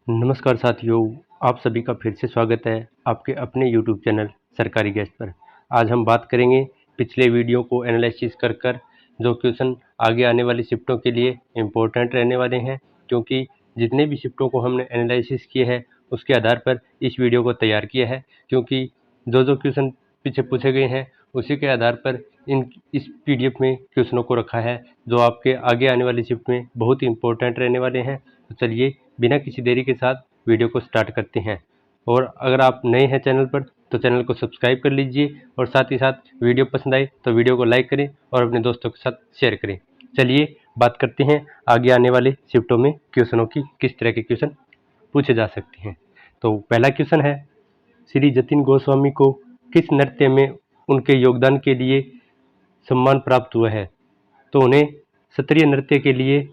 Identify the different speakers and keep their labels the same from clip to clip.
Speaker 1: नमस्कार साथियों, आप सभी का फिर से स्वागत है आपके अपने YouTube चैनल सरकारी गेस्ट पर। आज हम बात करेंगे पिछले वीडियो को एनालिसिस कर कर जो क्वेश्चन आगे आने वाली शिफ्टों के लिए इम्पोर्टेंट रहने वाले हैं, क्योंकि जितने भी शिफ्टों को हमने एनालिसिस किए हैं उसके आधार पर इस वीडियो को तैयार किया है, क्योंकि जो क्वेश्चन पीछे पूछे गए हैं उसी के आधार पर इस PDF में क्वेश्चनों को रखा है जो आपके आगे आने वाली शिफ्ट में बहुत ही इम्पोर्टेंट रहने वाले हैं। तो चलिए बिना किसी देरी के साथ वीडियो को स्टार्ट करते हैं। और अगर आप नए हैं चैनल पर तो चैनल को सब्सक्राइब कर लीजिए और साथ ही साथ वीडियो पसंद आए तो वीडियो को लाइक करें और अपने दोस्तों के साथ शेयर करें। चलिए बात करते हैं आगे आने वाले शिफ्टों में क्वेश्चनों की, किस तरह के क्वेश्चन पूछे जा सकते हैं। तो पहला क्वेश्चन है, श्री जतिन गोस्वामी को किस नृत्य में उनके योगदान के लिए सम्मान प्राप्त हुआ है? तो उन्हें क्षत्रिय नृत्य के लिए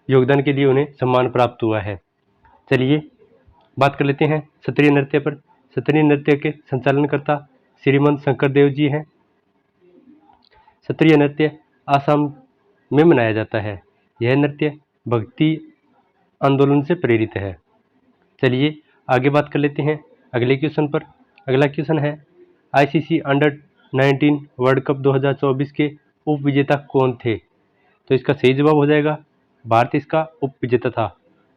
Speaker 1: योगदान के लिए उन्हें सम्मान प्राप्त हुआ है। चलिए बात कर लेते हैं क्षत्रिय नृत्य पर। क्षत्रिय नृत्य के संचालनकर्ता श्रीमंत शंकर देव जी हैं। क्षत्रिय नृत्य आसाम में मनाया जाता है। यह नृत्य भक्ति आंदोलन से प्रेरित है। चलिए आगे बात कर लेते हैं अगले क्वेश्चन पर। अगला क्वेश्चन है, आईसीसी अंडर 19 वर्ल्ड कप 2024 के उप विजेता कौन थे? तो इसका सही जवाब हो जाएगा भारत इसका उप विजेता था।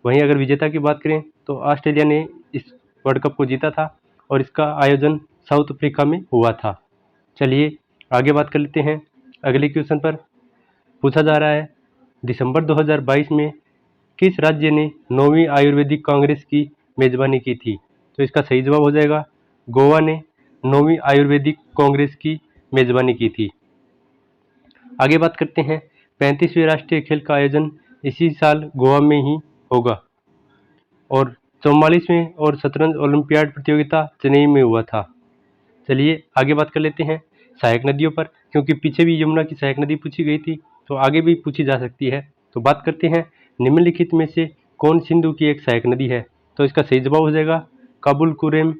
Speaker 1: वहीं अगर विजेता की बात करें तो ऑस्ट्रेलिया ने इस वर्ल्ड कप को जीता था और इसका आयोजन साउथ अफ्रीका में हुआ था। चलिए आगे बात कर लेते हैं अगले क्वेश्चन पर। पूछा जा रहा है, दिसंबर 2022 में किस राज्य ने 9वीं आयुर्वेदिक कांग्रेस की मेजबानी की थी? तो इसका सही जवाब हो जाएगा गोवा ने 9वीं आयुर्वेदिक कांग्रेस की मेजबानी की थी। आगे बात करते हैं 35वें राष्ट्रीय खेल का आयोजन इसी साल गोवा में ही होगा और 44वें और शतरंज ओलंपियाड प्रतियोगिता चेन्नई में हुआ था। चलिए आगे बात कर लेते हैं सहायक नदियों पर, क्योंकि पीछे भी यमुना की सहायक नदी पूछी गई थी तो आगे भी पूछी जा सकती है। तो बात करते हैं निम्नलिखित में से कौन सिंधु की एक सहायक नदी है? तो इसका सही जवाब हो जाएगा काबुल कुरेम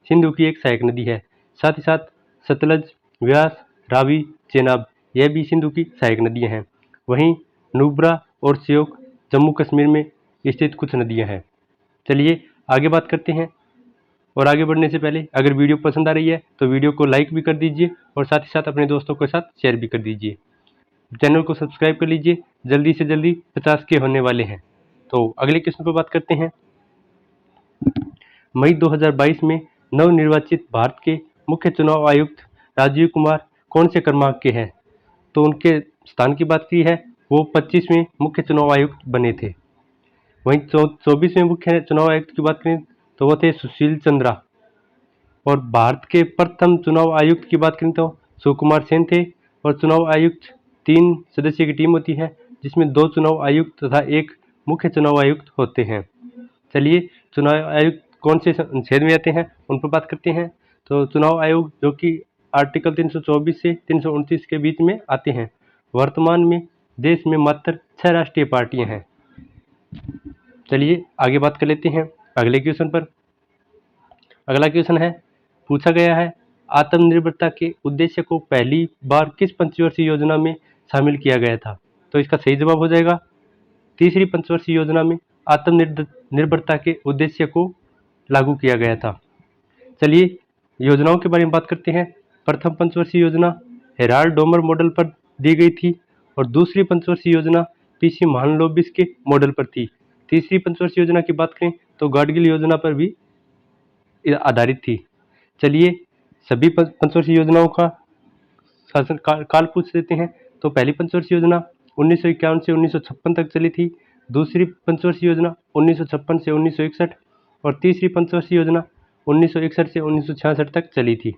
Speaker 1: सिंधु की एक सहायक नदी है। साथ ही साथ सतलज, व्यास, रावी, चेनाब यह भी सिंधु की सहायक नदियां हैं। वहीं नुब्रा और श्योक जम्मू कश्मीर में स्थित कुछ नदियां हैं। चलिए आगे बात करते हैं और आगे बढ़ने से पहले अगर वीडियो पसंद आ रही है तो वीडियो को लाइक भी कर दीजिए और साथ ही साथ अपने दोस्तों के साथ शेयर भी कर दीजिए। चैनल को सब्सक्राइब कर लीजिए, जल्दी से जल्दी 50 के होने वाले हैं। तो अगले क्वेश्चन पर बात करते हैं। मई 2022 में नवनिर्वाचित भारत के मुख्य चुनाव आयुक्त राजीव कुमार कौन से क्रमांक के हैं? तो उनके स्थान की बात की है, वो 25वें मुख्य चुनाव आयुक्त बने थे। वहीं 24वें मुख्य चुनाव आयुक्त की बात करें तो वो थे सुशील चंद्रा। और भारत के प्रथम चुनाव आयुक्त की बात करें तो सुकुमार सेन थे। और चुनाव आयुक्त 3 सदस्य की टीम होती है, जिसमें 2 चुनाव आयुक्त तथा 1 मुख्य चुनाव आयुक्त होते हैं। चलिए चुनाव आयुक्त कौन से अनुच्छेद में आते हैं उन पर बात करते हैं। तो चुनाव आयोग जो कि आर्टिकल 324 से 329 के बीच में आते हैं। वर्तमान में देश में मात्र 6 राष्ट्रीय पार्टियां हैं। चलिए आगे बात कर लेते हैं अगले क्वेश्चन पर। अगला क्वेश्चन है, पूछा गया है आत्मनिर्भरता के उद्देश्य को पहली बार किस पंचवर्षीय योजना में शामिल किया गया था? तो इसका सही जवाब हो जाएगा तीसरी पंचवर्षीय योजना में आत्मनिर्भरता के उद्देश्य को लागू किया गया था। चलिए योजनाओं के बारे में बात करते हैं। प्रथम पंचवर्षीय योजना हेराल्ड डोमर मॉडल पर दी गई थी और दूसरी पंचवर्षीय योजना पीसी महालनोबिस के मॉडल पर थी। तीसरी पंचवर्षीय योजना की बात करें तो गाडगिल योजना पर भी आधारित थी। चलिए सभी पंचवर्षीय योजनाओं का शासन काल पूछ लेते हैं। तो पहली पंचवर्षीय योजना 1951 से 1956 तक चली थी। दूसरी पंचवर्षीय योजना 1956 से 1961 और तीसरी पंचवर्षीय योजना 1961 से 1966 तक चली थी।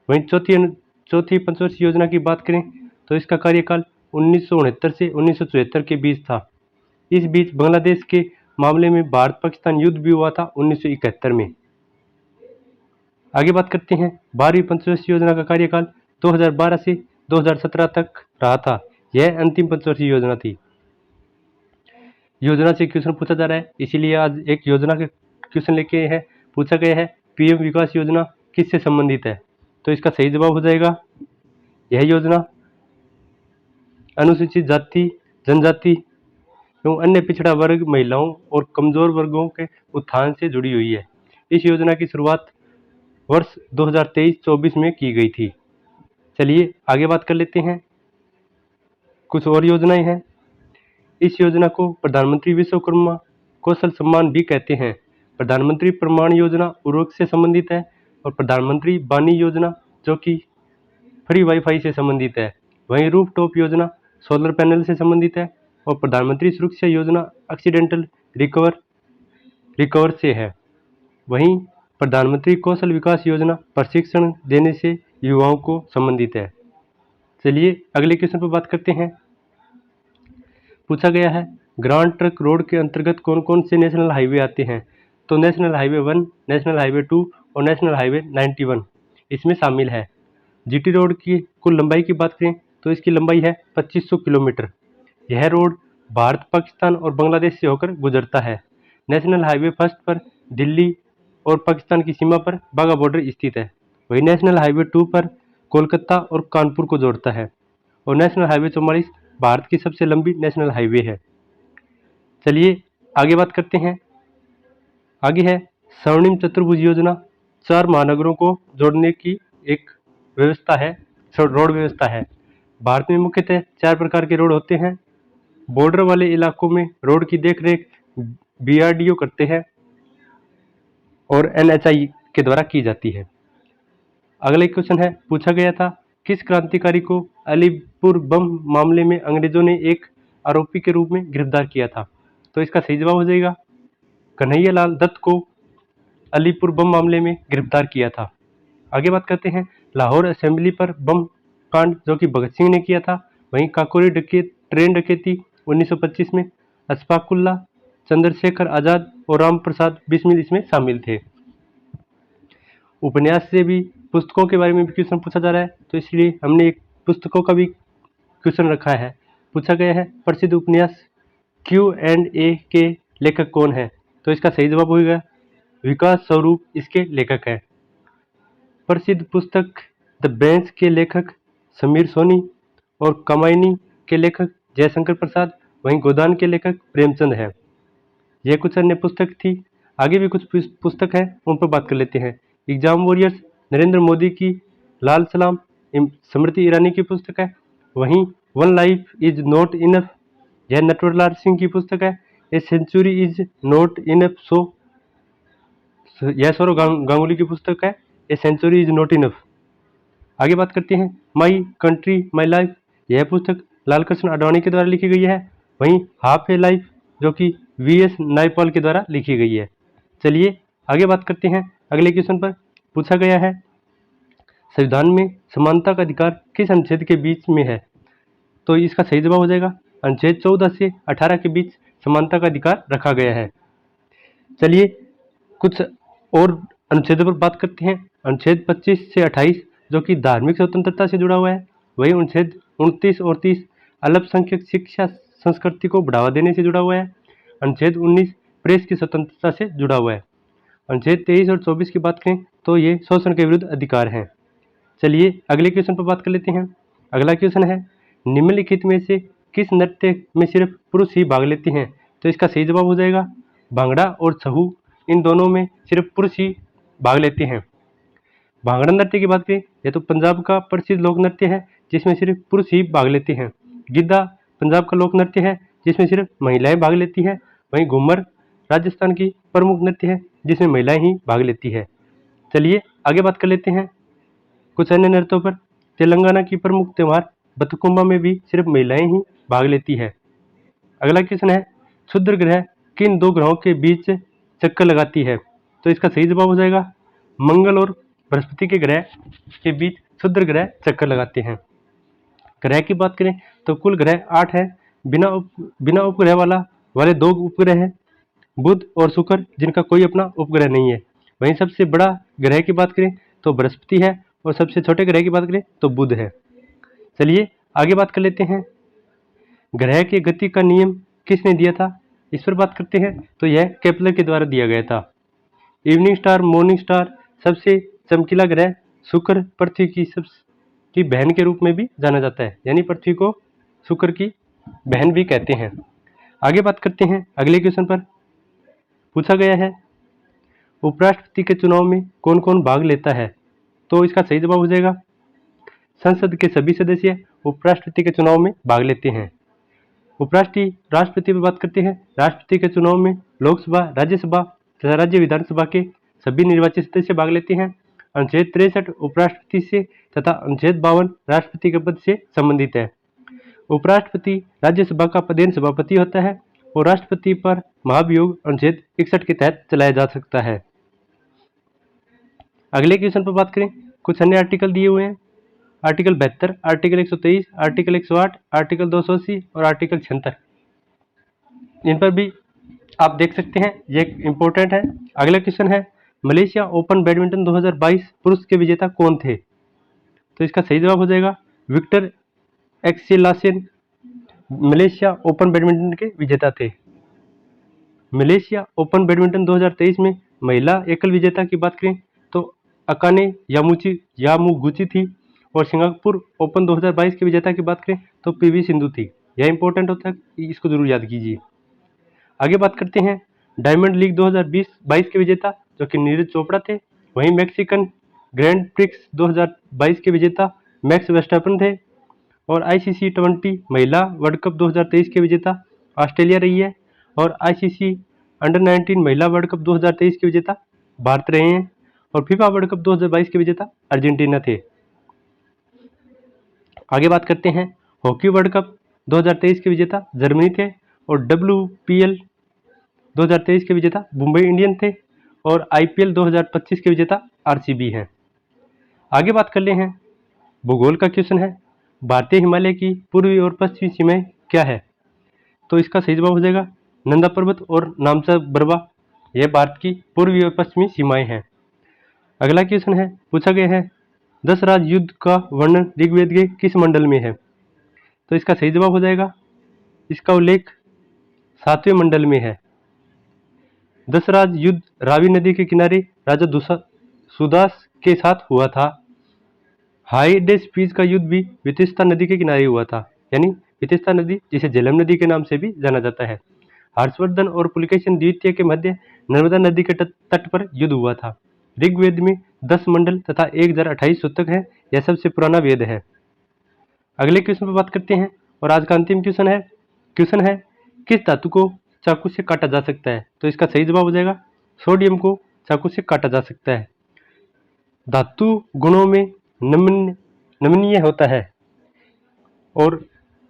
Speaker 1: वहीं चौथी पंचवर्षीय योजना की बात करें तो इसका कार्यकाल 1969 से 1974 के बीच था। इस बीच बांग्लादेश के मामले में भारत पाकिस्तान युद्ध भी हुआ था 1971 में। आगे बात करते हैं 12वीं पंचवर्षीय योजना का कार्यकाल 2012 से 2017 तक रहा था। यह अंतिम पंचवर्षीय योजना थी। योजना से क्वेश्चन पूछा जा रहा है, इसीलिए आज एक योजना के क्वेश्चन लेके है। पूछा गया है पीएम विकास योजना किससे संबंधित है? तो इसका सही जवाब हो जाएगा यह योजना अनुसूचित जाति जनजाति एवं अन्य पिछड़ा वर्ग, महिलाओं और कमजोर वर्गों के उत्थान से जुड़ी हुई है। इस योजना की शुरुआत वर्ष 2023-24 में की गई थी। चलिए आगे बात कर लेते हैं। कुछ और योजनाएं हैं। इस योजना को प्रधानमंत्री विश्वकर्मा कौशल सम्मान भी कहते हैं। प्रधानमंत्री प्रमाण योजना उर्वरक से संबंधित है और प्रधानमंत्री बानी योजना जो कि फ्री वाईफाई से संबंधित है। वहीं रूफटॉप योजना सोलर पैनल से संबंधित है और प्रधानमंत्री सुरक्षा योजना एक्सीडेंटल रिकवर से है। वहीं प्रधानमंत्री कौशल विकास योजना प्रशिक्षण देने से युवाओं को संबंधित है। चलिए अगले क्वेश्चन पर बात करते हैं। पूछा गया है ग्रांड ट्रक रोड के अंतर्गत कौन कौन से नेशनल हाईवे आते हैं। तो नेशनल हाईवे 1, नेशनल हाईवे 2 और नेशनल हाईवे 91 इसमें शामिल है। जीटी रोड की कुल लंबाई की बात करें तो इसकी लंबाई है 2500 किलोमीटर। यह रोड भारत, पाकिस्तान और बांग्लादेश से होकर गुजरता है। नेशनल हाईवे फर्स्ट पर दिल्ली और पाकिस्तान की सीमा पर बाघा बॉर्डर स्थित है। वही नेशनल हाईवे 2 पर कोलकाता और कानपुर को जोड़ता है और नेशनल हाईवे 44 भारत की सबसे लंबी नेशनल हाईवे है। चलिए आगे बात करते हैं। आगे है स्वर्णिम चतुर्भुज योजना। 4 महानगरों को जोड़ने की एक व्यवस्था है, रोड व्यवस्था है। भारत में मुख्यतः 4 प्रकार के रोड होते हैं। बॉर्डर वाले इलाकों में रोड की देखरेख बीआरडीओ करते हैं और एनएचआई के द्वारा की जाती है। अगला क्वेश्चन है, पूछा गया था किस क्रांतिकारी को अलीपुर बम मामले में अंग्रेजों ने एक आरोपी के रूप में गिरफ्तार किया था। तो इसका सही जवाब हो जाएगा कन्हैया लाल दत्त को अलीपुर बम मामले में गिरफ्तार किया था। आगे बात करते हैं लाहौर असेंबली पर बम कांड जो कि भगत सिंह ने किया था। वहीं काकोरी ट्रेन डकैती 1925 में अशफाकुल्ला, चंद्रशेखर आजाद और राम प्रसाद बिस्मिल इसमें शामिल थे। उपन्यास से भी पुस्तकों के बारे में भी क्वेश्चन पूछा जा रहा है, तो इसलिए हमने एक पुस्तकों का भी क्वेश्चन रखा है। पूछा गया है प्रसिद्ध उपन्यास Q&A के लेखक कौन है। तो इसका सही जवाब होगा विकास स्वरूप इसके लेखक हैं। प्रसिद्ध पुस्तक द बेंच के लेखक समीर सोनी और कामायनी के लेखक जयशंकर प्रसाद, वहीं गोदान के लेखक प्रेमचंद है। यह कुछ अन्य पुस्तक थी। आगे भी कुछ पुस्तक है उन पर बात कर लेते हैं। एग्जाम वॉरियर्स नरेंद्र मोदी की, लाल सलाम स्मृति ईरानी की पुस्तक है। वहीं one life is not enough यह नटवरलाल सिंह की पुस्तक है। A century is not enough यह सौरव गांगुली की पुस्तक है। A century is not enough. आगे बात करते हैं माई कंट्री माई लाइफ यह पुस्तक लालकृष्ण आडवाणी के द्वारा लिखी गई है। वहीं हाफ ए लाइफ जो कि वीएस नायपाल के द्वारा लिखी गई है। चलिए आगे बात करते हैं अगले क्वेश्चन पर। पूछा गया है संविधान में समानता का अधिकार किस अनुच्छेद के बीच में है। तो इसका सही जवाब हो जाएगा अनुच्छेद 14 से 18 के बीच समानता का अधिकार रखा गया है। चलिए कुछ और अनुच्छेदों पर बात करते हैं। अनुच्छेद 25 से 28 जो कि धार्मिक स्वतंत्रता से जुड़ा हुआ है। वही अनुच्छेद 29 और 30 अल्पसंख्यक शिक्षा संस्कृति को बढ़ावा देने से जुड़ा हुआ है। अनुच्छेद 19 प्रेस की स्वतंत्रता से जुड़ा हुआ है। अनुच्छेद 23 और 24 की बात करें तो ये शोषण के विरुद्ध अधिकार हैं। चलिए अगले क्वेश्चन पर बात कर लेते हैं। अगला क्वेश्चन है निम्नलिखित में से किस नृत्य में सिर्फ पुरुष ही भाग लेते हैं। तो इसका सही जवाब हो जाएगा भांगड़ा और छहू इन दोनों में सिर्फ पुरुष ही भाग लेते हैं। भांगड़ा नृत्य की बात करें यह तो पंजाब का प्रसिद्ध लोक नृत्य है जिसमें सिर्फ पुरुष ही भाग लेते हैं। गिद्धा पंजाब का लोक नृत्य है जिसमें सिर्फ महिलाएं भाग लेती हैं। वहीं घूमर राजस्थान की प्रमुख नृत्य है जिसमें महिलाएं ही भाग लेती है। चलिए आगे बात कर लेते हैं कुछ अन्य नृत्यों पर। तेलंगाना की प्रमुख त्योहार बथुकम्मा में भी सिर्फ महिलाएं ही भाग लेती है। अगला क्वेश्चन है क्षुद्र ग्रह किन 2 ग्रहों के बीच चक्कर लगाती है। तो इसका सही जवाब हो जाएगा मंगल और बृहस्पति के ग्रह के बीच क्षुद्र ग्रह चक्कर लगाते हैं। ग्रह की बात करें तो कुल ग्रह 8 है। बिना उपग्रह वाले 2 उपग्रह हैं बुध और शुक्र जिनका कोई अपना उपग्रह नहीं है। वहीं सबसे बड़ा ग्रह की बात करें तो बृहस्पति है और सबसे छोटे ग्रह की बात करें तो बुध है। चलिए आगे बात कर लेते हैं ग्रह की गति का नियम किसने दिया था। इस पर बात करते हैं तो यह केपलर के द्वारा दिया गया था। इवनिंग स्टार मॉर्निंग स्टार सबसे चमकीला ग्रह शुक्र पृथ्वी की बहन के रूप में भी जाना जाता है, यानी पृथ्वी को शुक्र की बहन भी कहते हैं। आगे बात करते हैं अगले क्वेश्चन पर। पूछा गया है उपराष्ट्रपति के चुनाव में कौन कौन भाग लेता है? तो इसका सही जवाब हो जाएगा संसद के सभी सदस्य उपराष्ट्रपति के चुनाव में भाग लेते हैं। राष्ट्रपति पर बात करते हैं। राष्ट्रपति के चुनाव में लोकसभा, राज्यसभा तथा राज्य विधानसभा के सभी निर्वाचित सदस्य भाग लेते हैं। अनुच्छेद 63 उपराष्ट्रपति से तथा अनुच्छेद 52 राष्ट्रपति के पद से संबंधित है। उपराष्ट्रपति राज्यसभा का पदेन सभापति होता है और राष्ट्रपति पर महाभियोग अनुच्छेद 61 के तहत चलाया जा सकता है। अगले क्वेश्चन पर बात करें, कुछ अन्य आर्टिकल दिए हुए हैं। आर्टिकल 72, आर्टिकल 123, आर्टिकल 108, आर्टिकल 280 और आर्टिकल 76। इन पर भी आप देख सकते हैं, ये इंपॉर्टेंट है। अगला क्वेश्चन है मलेशिया ओपन बैडमिंटन 2022 पुरुष के विजेता कौन थे? तो इसका सही जवाब हो जाएगा विक्टर एक्सेलासेन मलेशिया ओपन बैडमिंटन के विजेता थे। मलेशिया ओपन बैडमिंटन 2023 में महिला एकल विजेता की बात करें तो अकाने यामुगुची थी और सिंगापुर ओपन 2022 के विजेता की बात करें तो पीवी सिंधु थी। यह इंपॉर्टेंट होता है, इसको जरूर याद कीजिए। आगे बात करते हैं डायमंड लीग 2020-22 के विजेता जो कि नीरज चोपड़ा थे। वहीं मैक्सिकन ग्रैंड प्रिक्स 2022 के विजेता मैक्स वेस्टर्पन थे और आईसीसी 20 महिला वर्ल्ड कप 2023 के विजेता ऑस्ट्रेलिया रही है और आईसीसी अंडर 19 महिला वर्ल्ड कप 2023 के विजेता भारत रहे हैं और फीफा वर्ल्ड कप 2022 के विजेता अर्जेंटीना थे। आगे बात करते हैं हॉकी वर्ल्ड कप 2023 के विजेता जर्मनी थे और WPL 2023 के विजेता मुंबई इंडियन थे और IPL 2025 के विजेता RCB हैं। आगे बात कर ले हैं भूगोल का क्वेश्चन है भारतीय हिमालय की पूर्वी और पश्चिमी सीमाएं क्या है? तो इसका सही जवाब हो जाएगा नंदा पर्वत और नामचा बरवा। यह भारत की पूर्वी और पश्चिमी सीमाएं हैं। अगला क्वेश्चन है पूछा गया है 10 राज युद्ध का वर्णन ऋग्वेद के किस मंडल में है? तो इसका सही जवाब हो जाएगा इसका उल्लेख 7वें मंडल में है। 10 राज युद्ध रावी नदी के किनारे राजा सुदास के साथ हुआ था। हाइडेस्पीज का युद्ध भी वितिस्ता नदी के किनारे हुआ था, यानी वितिस्ता नदी जिसे झेलम नदी के नाम से भी जाना जाता है। हर्षवर्धन और पुलकेशिन द्वितीय के मध्य नर्मदा नदी के तट पर युद्ध हुआ था। ऋग्वेद में 10 मंडल तथा 1028 सूतक है। यह सबसे पुराना वेद है। अगले क्वेश्चन पर बात करते हैं और आज का अंतिम क्वेश्चन है किस धातु को चाकू से काटा जा सकता है? तो इसका सही जवाब हो जाएगा सोडियम को चाकू से काटा जा सकता है। धातु गुणों में नमनीय होता है और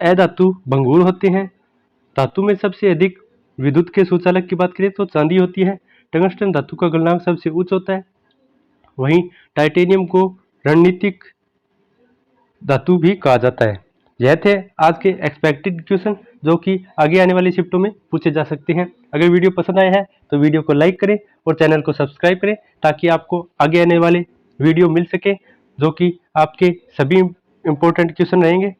Speaker 1: अधातु भंगुर होते हैं। धातु में सबसे अधिक विद्युत के सुचालक की बात करें तो चांदी होती है। टंगस्टन धातु का गलनांक सबसे उच्च होता है। वहीं टाइटेनियम को रणनीतिक धातु भी कहा जाता है। यह थे आज के एक्सपेक्टेड क्वेश्चन जो कि आगे आने वाली शिफ्टों में पूछे जा सकते हैं। अगर वीडियो पसंद आया है तो वीडियो को लाइक करें और चैनल को सब्सक्राइब करें ताकि आपको आगे आने वाले वीडियो मिल सके जो कि आपके सभी इंपॉर्टेंट क्वेश्चन रहेंगे।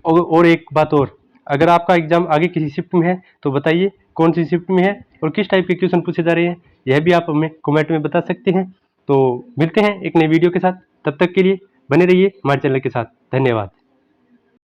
Speaker 1: और एक बात और, अगर आपका एग्जाम आगे किसी शिफ्ट में है तो बताइए कौन सी शिफ्ट में है और किस टाइप के क्वेश्चन पूछे जा रहे हैं, यह भी आप हमें कमेंट में बता सकते हैं। तो मिलते हैं एक नई वीडियो के साथ, तब तक के लिए बने रहिए हमारे चैनल के साथ। धन्यवाद।